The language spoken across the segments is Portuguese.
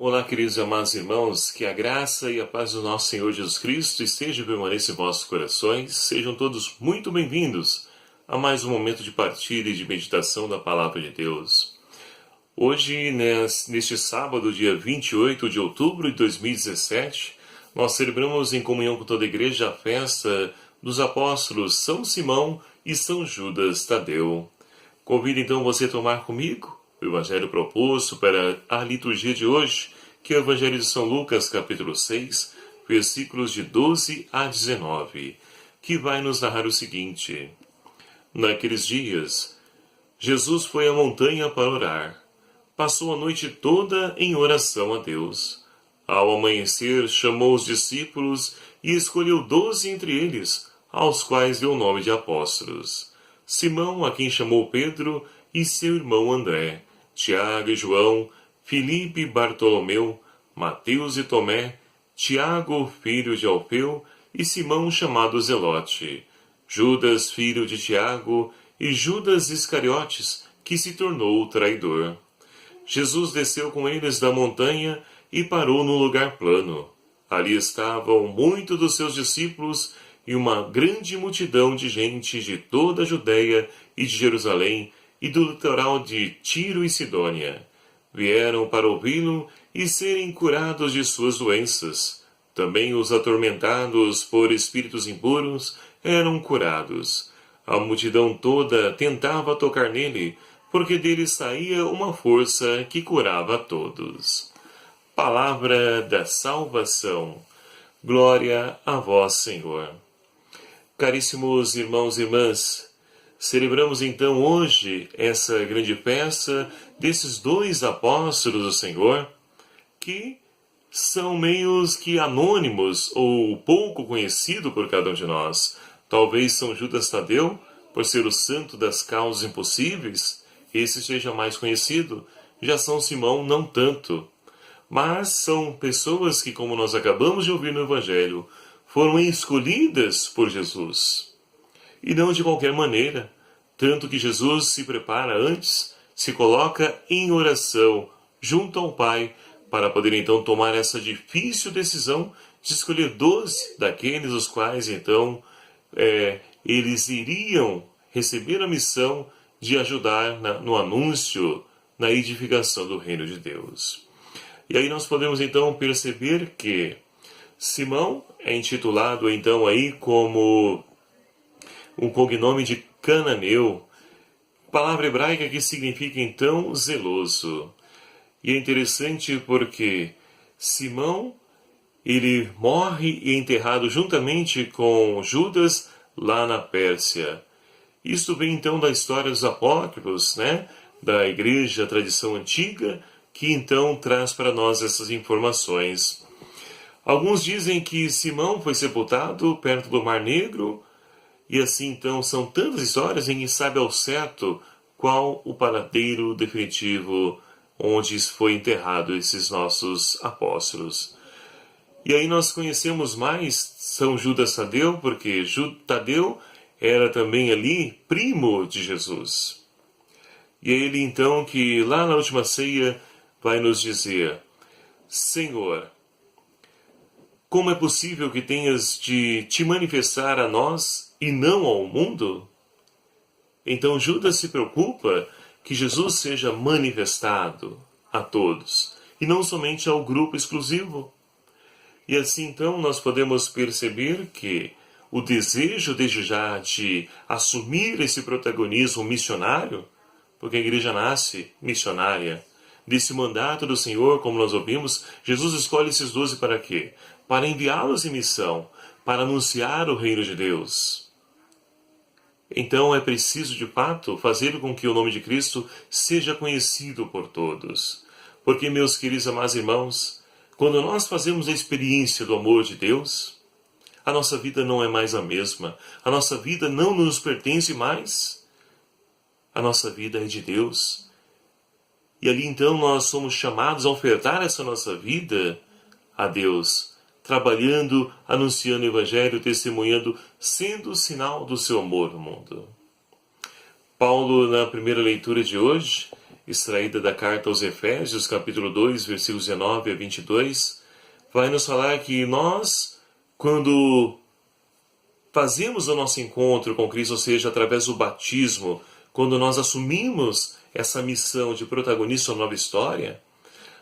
Olá, queridos e amados irmãos, que a graça e a paz do nosso Senhor Jesus Cristo esteja e permaneça em vossos corações. Sejam todos muito bem-vindos a mais um momento de partilha e de meditação da Palavra de Deus. Hoje, neste sábado, dia 28 de outubro de 2017, nós celebramos em comunhão com toda a igreja a festa dos apóstolos São Simão e São Judas Tadeu. Convido então você a tomar comigo o Evangelho proposto para a liturgia de hoje, que é o Evangelho de São Lucas, capítulo 6, versículos de 12 a 19, que vai nos narrar o seguinte: Naqueles dias, Jesus foi à montanha para orar. Passou a noite toda em oração a Deus. Ao amanhecer, chamou os discípulos e escolheu 12 entre eles, aos quais deu o nome de apóstolos: Simão, a quem chamou Pedro, e seu irmão André, Tiago e João, Filipe e Bartolomeu, Mateus e Tomé, Tiago, filho de Alfeu, e Simão, chamado Zelote, Judas, filho de Tiago, e Judas Iscariotes, que se tornou o traidor. Jesus desceu com eles da montanha e parou num lugar plano. Ali estavam muitos dos seus discípulos e uma grande multidão de gente de toda a Judéia e de Jerusalém e do litoral de Tiro e Sidônia. Vieram para ouvi-lo e serem curados de suas doenças. Também os atormentados por espíritos impuros eram curados. A multidão toda tentava tocar nele, porque dele saía uma força que curava a todos. Palavra da salvação. Glória a vós, Senhor. Caríssimos irmãos e irmãs, celebramos então hoje essa grande festa desses dois apóstolos do Senhor, que são meios que anônimos ou pouco conhecidos por cada um de nós. Talvez São Judas Tadeu, por ser o santo das causas impossíveis, esse seja mais conhecido. Já São Simão não tanto. Mas são pessoas que, como nós acabamos de ouvir no Evangelho, foram escolhidas por Jesus. E não de qualquer maneira, tanto que Jesus se prepara antes, se coloca em oração junto ao Pai, para poder então tomar essa difícil decisão de escolher 12 daqueles os quais então eles iriam receber a missão de ajudar no anúncio, na edificação do reino de Deus. E aí nós podemos então perceber que Simão é intitulado então aí como um cognome de cananeu, palavra hebraica que significa então zeloso. E é interessante porque Simão, ele morre e é enterrado juntamente com Judas lá na Pérsia. Isto vem então da história dos apócrifos, da igreja, tradição antiga, que então traz para nós essas informações. Alguns dizem que Simão foi sepultado perto do Mar Negro, e assim então são tantas histórias em que sabe ao certo qual o paradeiro definitivo onde foi enterrado esses nossos apóstolos. E aí nós conhecemos mais São Judas Tadeu, porque Tadeu era também ali primo de Jesus. E é ele então que lá na última ceia vai nos dizer: Senhor, como é possível que tenhas de te manifestar a nós e não ao mundo? Então Judas se preocupa que Jesus seja manifestado a todos, e não somente ao grupo exclusivo. E assim então nós podemos perceber que o desejo desde já de assumir esse protagonismo missionário, porque a igreja nasce missionária, desse mandato do Senhor, como nós ouvimos, Jesus escolhe esses 12 para quê? Para enviá-los em missão, para anunciar o reino de Deus. Então é preciso, de fato, fazer com que o nome de Cristo seja conhecido por todos. Porque, meus queridos amados irmãos, quando nós fazemos a experiência do amor de Deus, a nossa vida não é mais a mesma. A nossa vida não nos pertence mais. A nossa vida é de Deus. E ali então nós somos chamados a ofertar essa nossa vida a Deus, trabalhando, anunciando o Evangelho, testemunhando, sendo o sinal do seu amor no mundo. Paulo, na primeira leitura de hoje, extraída da carta aos Efésios, capítulo 2, versículos 19 a 22, vai nos falar que nós, quando fazemos o nosso encontro com Cristo, ou seja, através do batismo, quando nós assumimos essa missão de protagonista da nova história,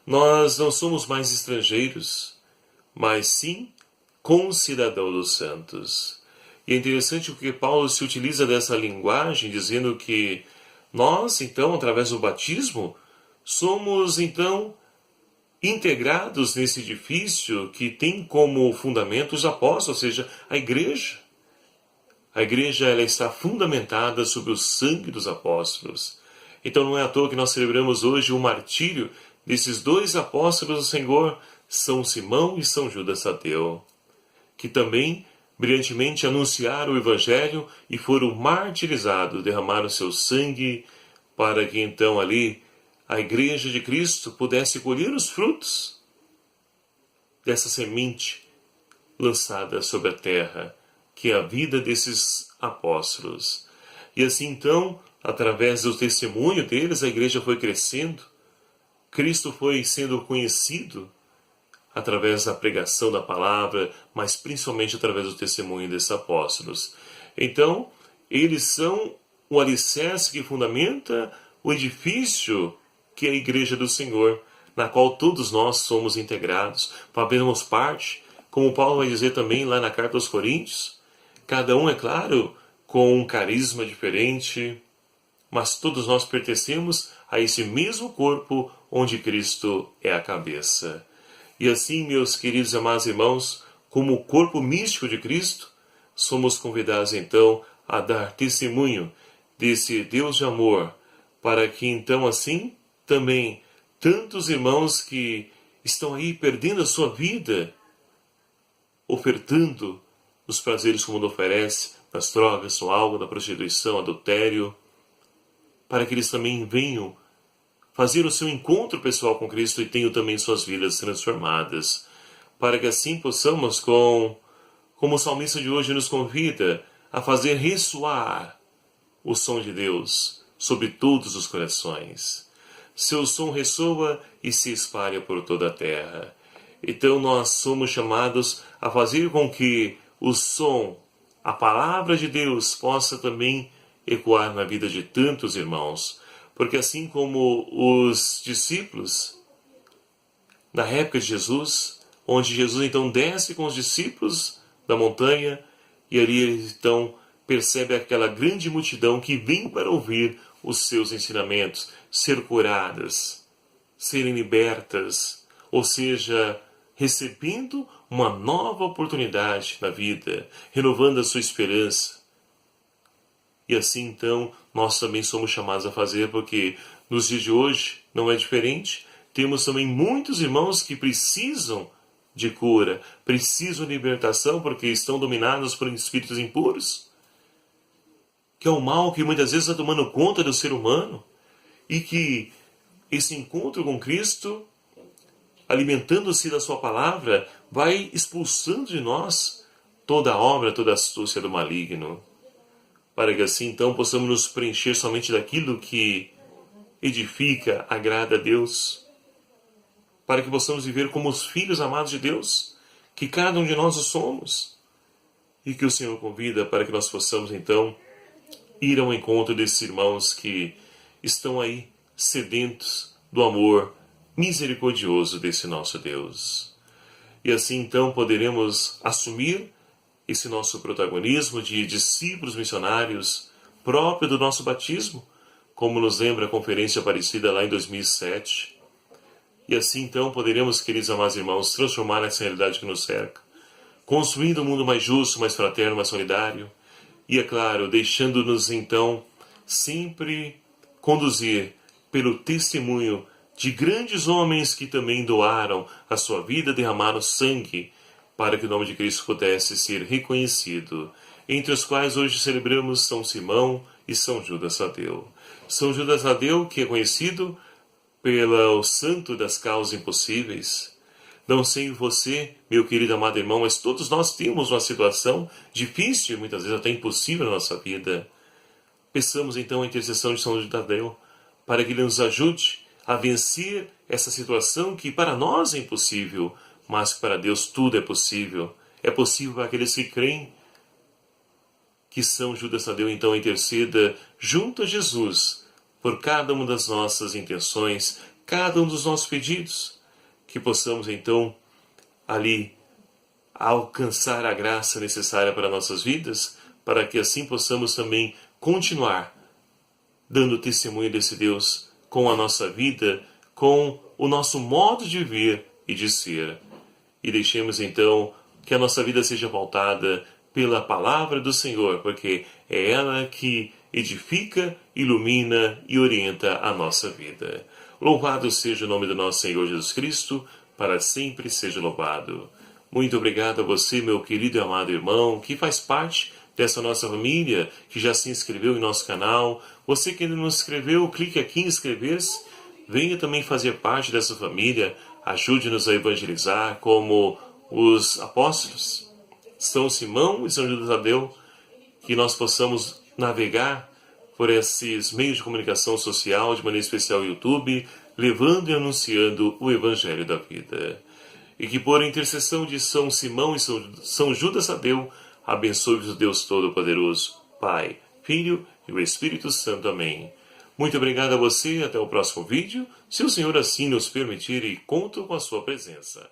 nós não somos mais estrangeiros, mas sim concidadãos dos santos. E é interessante porque Paulo se utiliza dessa linguagem, dizendo que nós, então, através do batismo, somos, então, integrados nesse edifício que tem como fundamento os apóstolos, ou seja, a igreja. A igreja ela está fundamentada sobre o sangue dos apóstolos. Então não é à toa que nós celebramos hoje o martírio desses dois apóstolos do Senhor, São Simão e São Judas Tadeu, que também brilhantemente anunciaram o Evangelho e foram martirizados, derramaram seu sangue para que então ali a igreja de Cristo pudesse colher os frutos dessa semente lançada sobre a terra, que é a vida desses apóstolos. E assim então, através do testemunho deles, a igreja foi crescendo, Cristo foi sendo conhecido através da pregação da palavra, mas principalmente através do testemunho desses apóstolos. Então, eles são o alicerce que fundamenta o edifício que é a igreja do Senhor, na qual todos nós somos integrados, fazemos parte, como Paulo vai dizer também lá na carta aos Coríntios, cada um, é claro, com um carisma diferente, mas todos nós pertencemos a esse mesmo corpo onde Cristo é a cabeça. E assim, meus queridos e amados irmãos, como o corpo místico de Cristo, somos convidados então a dar testemunho desse Deus de amor, para que então assim também tantos irmãos que estão aí perdendo a sua vida, ofertando os prazeres que o mundo oferece, nas drogas, no álcool, na prostituição, adultério, para que eles também venham fazer o seu encontro pessoal com Cristo e tenham também suas vidas transformadas, para que assim possamos, como o salmista de hoje nos convida, a fazer ressoar o som de Deus sobre todos os corações. Seu som ressoa e se espalha por toda a terra. Então nós somos chamados a fazer com que o som, a palavra de Deus, possa também ecoar na vida de tantos irmãos. Porque assim como os discípulos, na época de Jesus, onde Jesus então desce com os discípulos da montanha, e ali ele então percebe aquela grande multidão que vem para ouvir os seus ensinamentos, ser curadas, serem libertas, ou seja, recebendo uma nova oportunidade na vida, renovando a sua esperança. E assim então nós também somos chamados a fazer, porque nos dias de hoje não é diferente. Temos também muitos irmãos que precisam de cura, precisam de libertação, porque estão dominados por espíritos impuros, que é o mal que muitas vezes está tomando conta do ser humano, e que esse encontro com Cristo, alimentando-se da sua palavra, vai expulsando de nós toda a obra, toda a astúcia do maligno, para que assim então possamos nos preencher somente daquilo que edifica, agrada a Deus, para que possamos viver como os filhos amados de Deus, que cada um de nós o somos, e que o Senhor convida para que nós possamos então ir ao encontro desses irmãos que estão aí sedentos do amor misericordioso desse nosso Deus. E assim então poderemos assumir esse nosso protagonismo de discípulos missionários próprio do nosso batismo, como nos lembra a Conferência Aparecida lá em 2007. E assim então poderemos, queridos amados irmãos, transformar essa realidade que nos cerca, construindo um mundo mais justo, mais fraterno, mais solidário, e é claro, deixando-nos então sempre conduzir pelo testemunho de grandes homens que também doaram a sua vida, derramaram sangue, para que o nome de Cristo pudesse ser reconhecido, entre os quais hoje celebramos São Simão e São Judas Tadeu. São Judas Tadeu, que é conhecido pelo santo das causas impossíveis. Não sei você, meu querido amado irmão, mas todos nós temos uma situação difícil, muitas vezes até impossível na nossa vida. Peçamos então a intercessão de São Judas Tadeu, para que Ele nos ajude a vencer essa situação que para nós é impossível, mas que para Deus tudo é possível. É possível para aqueles que creem. Que São Judas Tadeu então interceda junto a Jesus por cada uma das nossas intenções, cada um dos nossos pedidos, que possamos então ali alcançar a graça necessária para nossas vidas, para que assim possamos também continuar dando testemunho desse Deus com a nossa vida, com o nosso modo de viver e de ser. E deixemos então que a nossa vida seja pautada pela palavra do Senhor, porque é ela que edifica, ilumina e orienta a nossa vida. Louvado seja o nome do nosso Senhor Jesus Cristo, para sempre seja louvado. Muito obrigado a você, meu querido e amado irmão, que faz parte dessa nossa família, que já se inscreveu em nosso canal. Você que ainda não se inscreveu, clique aqui em inscrever-se. Venha também fazer parte dessa família. Ajude-nos a evangelizar como os apóstolos, São Simão e São Judas Tadeu, que nós possamos navegar por esses meios de comunicação social, de maneira especial o YouTube, levando e anunciando o Evangelho da vida. E que por intercessão de São Simão e São Judas Tadeu, abençoe-vos o Deus Todo-Poderoso, Pai, Filho e o Espírito Santo. Amém. Muito obrigado a você, até o próximo vídeo, se o Senhor assim nos permitir, e conto com a sua presença.